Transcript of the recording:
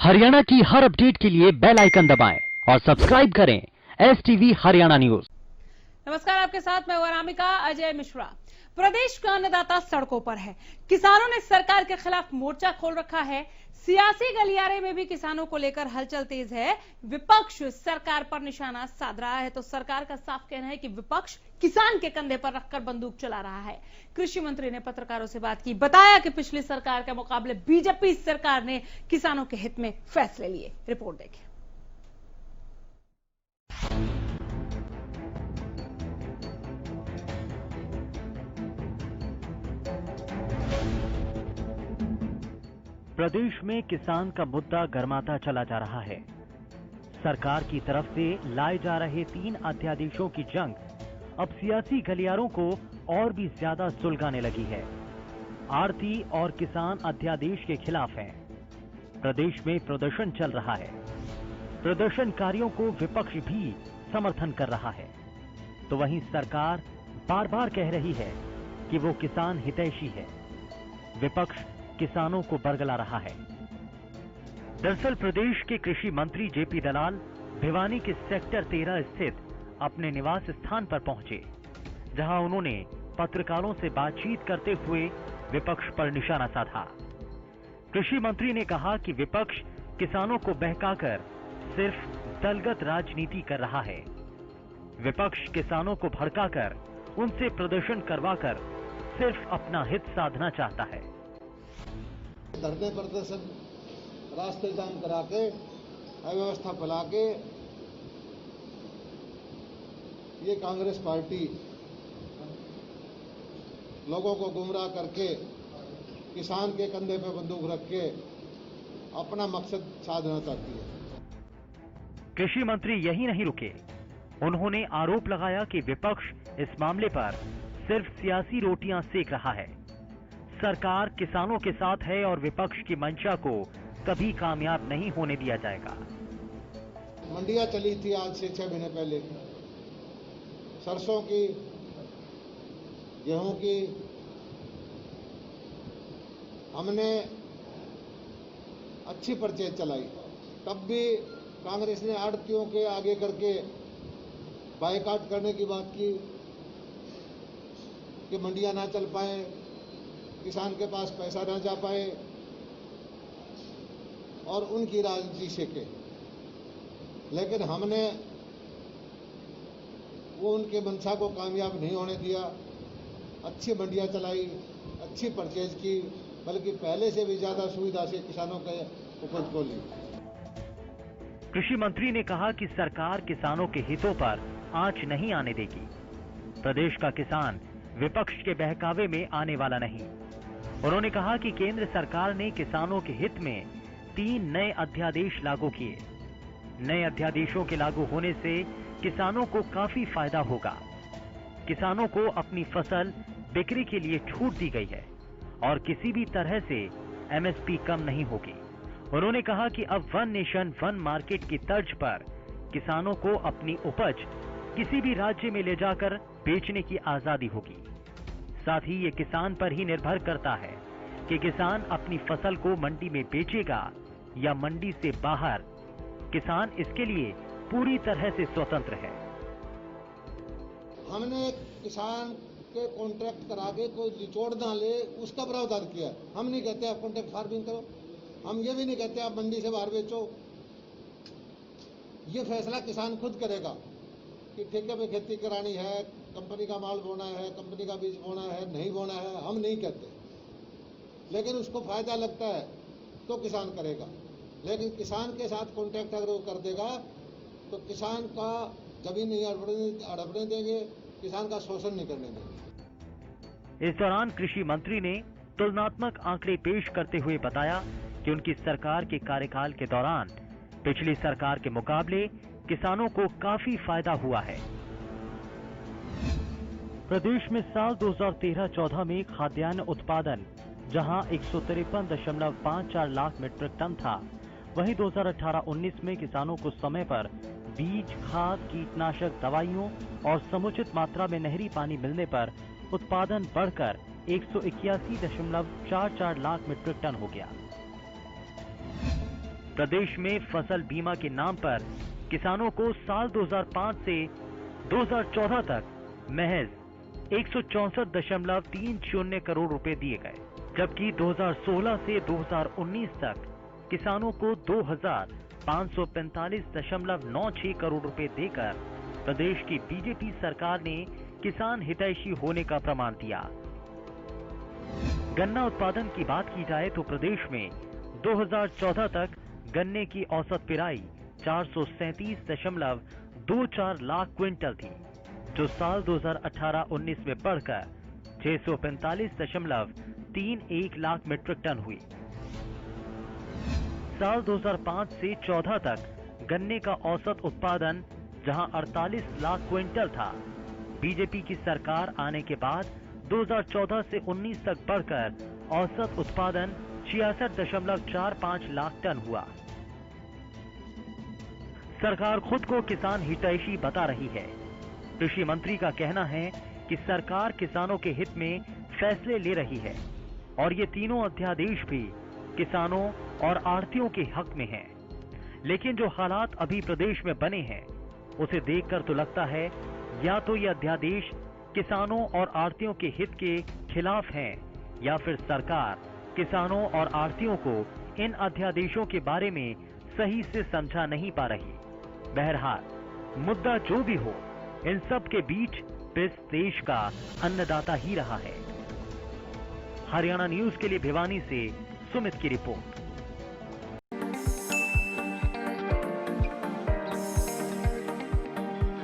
हरियाणा की हर अपडेट के लिए बेल आइकन दबाएं और सब्सक्राइब करें STV हरियाणा न्यूज। नमस्कार, आपके साथ मैं अनामिका। अजय मिश्रा। प्रदेश का अन्नदाता सड़कों पर है। किसानों ने सरकार के खिलाफ मोर्चा खोल रखा है। सियासी गलियारे में भी किसानों को लेकर हलचल तेज है। विपक्ष सरकार पर निशाना साध रहा है तो सरकार का साफ कहना है कि विपक्ष किसान के कंधे पर रखकर बंदूक चला रहा है। कृषि मंत्री ने पत्रकारों से बात की, बताया कि पिछली सरकार के मुकाबले बीजेपी सरकार ने किसानों के हित में फैसले लिए। रिपोर्ट देखिए। प्रदेश में किसान का मुद्दा गर्माता चला जा रहा है। सरकार की तरफ से लाए जा रहे 3 अध्यादेशों की जंग अब सियासी गलियारों को और भी ज्यादा सुलगाने लगी है। आढ़ती और किसान अध्यादेश के खिलाफ हैं। प्रदेश में प्रदर्शन चल रहा है। प्रदर्शनकारियों को विपक्ष भी समर्थन कर रहा है, तो वहीं सरकार बार बार कह रही है कि वो किसान हितैषी है। विपक्ष किसानों को बरगला रहा है। दरअसल प्रदेश के कृषि मंत्री जेपी दलाल भिवानी के सेक्टर 13 स्थित अपने निवास स्थान पर पहुंचे, जहां उन्होंने पत्रकारों से बातचीत करते हुए विपक्ष पर निशाना साधा। कृषि मंत्री ने कहा कि विपक्ष किसानों को बहकाकर सिर्फ दलगत राजनीति कर रहा है। विपक्ष किसानों को भड़काकर उनसे प्रदर्शन करवाकर सिर्फ अपना हित साधना चाहता है। धरने प्रदर्शन रास्ते जाम करा के अव्यवस्था फैला के ये कांग्रेस पार्टी लोगों को गुमराह करके किसान के कंधे पर बंदूक रख के अपना मकसद साधना चाहती है। कृषि मंत्री यही नहीं रुके। उन्होंने आरोप लगाया कि विपक्ष इस मामले पर सिर्फ सियासी रोटियां सेक रहा है। सरकार किसानों के साथ है और विपक्ष की मंशा को कभी कामयाब नहीं होने दिया जाएगा। मंडियां चली थी आज से 6 महीने पहले, सरसों की, गेहूं की। हमने अच्छी परचेज चलाई, तब भी कांग्रेस ने आढ़तियों के आगे करके बायकाट करने की बात की कि मंडियां ना चल पाए, किसान के पास पैसा न जा पाए और उनकी राजनीति सीखे। लेकिन हमने वो उनके मंशा को कामयाब नहीं होने दिया। अच्छी मंडियां चलाई, अच्छी परचेज की, बल्कि पहले से भी ज्यादा सुविधा से किसानों के उपज को ली। कृषि मंत्री ने कहा कि सरकार किसानों के हितों पर आंच नहीं आने देगी। प्रदेश का किसान विपक्ष के बहकावे में आने वाला नहीं। उन्होंने कहा कि केंद्र सरकार ने किसानों के हित में 3 नए अध्यादेश लागू किए। नए अध्यादेशों के लागू होने से किसानों को काफी फायदा होगा। किसानों को अपनी फसल बिक्री के लिए छूट दी गई है और किसी भी तरह से MSP कम नहीं होगी। उन्होंने कहा कि अब वन नेशन वन मार्केट की तर्ज पर किसानों को अपनी उपज किसी भी राज्य में ले जाकर बेचने की आजादी होगी। साथ ही ये किसान पर ही निर्भर करता है कि किसान अपनी फसल को मंडी में बेचेगा या मंडी से बाहर। किसान इसके लिए पूरी तरह से स्वतंत्र है। हमने किसान के कॉन्ट्रैक्ट करा के कोई निचोड़ ना ले, उसका प्रावधान किया। हम नहीं कहते आप कॉन्ट्रैक्ट फार्मिंग करो, हम ये भी नहीं कहते आप मंडी से बाहर बेचो। ये फैसला किसान खुद करेगा कि ठेके पे खेती करानी है, कंपनी का माल बोना है, कंपनी का बीज बोना है, नहीं बोना है, हम नहीं कहते। लेकिन उसको फायदा लगता है तो किसान करेगा। लेकिन किसान के साथ कॉन्ट्रैक्ट अगर वो कर देगा तो किसान का जमीन नहीं हड़पने देंगे, किसान का शोषण नहीं करने देंगे। इस दौरान कृषि मंत्री ने तुलनात्मक आंकड़े पेश करते हुए बताया कि उनकी सरकार के कार्यकाल के दौरान पिछली सरकार के मुकाबले किसानों को काफी फायदा हुआ है। प्रदेश में साल 2013-14 में खाद्यान्न उत्पादन जहां 153.54 लाख मीट्रिक टन था, वहीं 2018-19 में किसानों को समय पर बीज, खाद, कीटनाशक दवाइयों और समुचित मात्रा में नहरी पानी मिलने पर उत्पादन बढ़कर 181.44 लाख मीट्रिक टन हो गया। प्रदेश में फसल बीमा के नाम पर किसानों को साल 2005 से 2014 तक महज 164.30 करोड़ रुपए दिए गए, जबकि 2016 से 2019 तक किसानों को 2,545.96 करोड़ रुपए देकर प्रदेश की बीजेपी सरकार ने किसान हितैषी होने का प्रमाण दिया। गन्ना उत्पादन की बात की जाए तो प्रदेश में 2014 तक गन्ने की औसत पिराई 437.24 लाख क्विंटल थी, जो साल 2018-19 में बढ़कर 645.31 लाख मीट्रिक टन हुई। साल 2005 से 14 तक गन्ने का औसत उत्पादन जहां 48 लाख क्विंटल था, बीजेपी की सरकार आने के बाद 2014 से 19 तक बढ़कर औसत उत्पादन 66.45 लाख टन हुआ। सरकार खुद को किसान हितैषी बता रही है। कृषि मंत्री का कहना है कि सरकार किसानों के हित में फैसले ले रही है और ये तीनों अध्यादेश भी किसानों और आढ़तियों के हक में हैं। लेकिन जो हालात अभी प्रदेश में बने हैं, उसे देखकर तो लगता है या तो ये अध्यादेश किसानों और आढ़तियों के हित के खिलाफ हैं, या फिर सरकार किसानों और आढ़तियों को इन अध्यादेशों के बारे में सही से समझा नहीं पा रही। बहरहाल मुद्दा जो भी हो, इन सब के बीच इस देश का अन्नदाता ही रहा है। हरियाणा न्यूज के लिए भिवानी से सुमित की रिपोर्ट।